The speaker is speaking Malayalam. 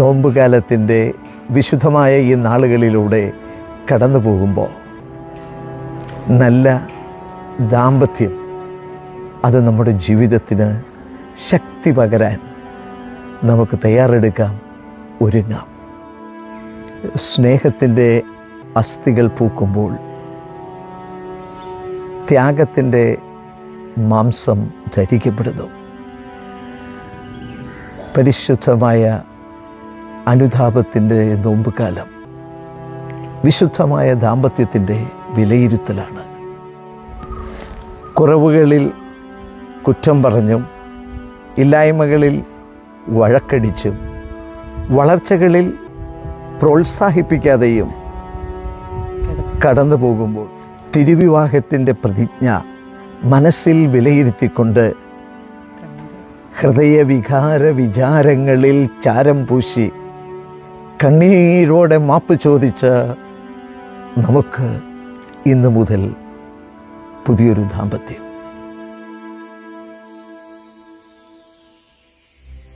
നോമ്പുകാലത്തിൻ്റെ വിശുദ്ധമായ ഈ നാളുകളിലൂടെ കടന്നു പോകുമ്പോൾ നല്ല ദാമ്പത്യം അത് നമ്മുടെ ജീവിതത്തിന് ശക്തി പകരാൻ നമുക്ക് തയ്യാറെടുക്കാം, ഒരുങ്ങാം. സ്നേഹത്തിൻ്റെ അസ്ഥികൾ പൂക്കുമ്പോൾ ത്യാഗത്തിൻ്റെ മാംസം ധരിക്കപ്പെടുന്നു. പരിശുദ്ധമായ അനുതാപത്തിൻ്റെ നോമ്പുകാലം വിശുദ്ധമായ ദാമ്പത്യത്തിൻ്റെ വിലയിരുത്തലാണ്. കുറവുകളിൽ കുറ്റം പറഞ്ഞും ഇല്ലായ്മകളിൽ വഴക്കടിച്ചും വളർച്ചകളിൽ പ്രോത്സാഹിപ്പിക്കാതെയും കടന്നു പോകുമ്പോൾ തിരുവിവാഹത്തിൻ്റെ പ്രതിജ്ഞ മനസ്സിൽ വിലയിരുത്തിക്കൊണ്ട് ഹൃദയവികാര വിചാരങ്ങളിൽ ചാരം പൂശി കണ്ണീരോടെ മാപ്പ് ചോദിച്ച് നമുക്ക് ഇന്നു മുതൽ പുതിയൊരു ദാമ്പത്യം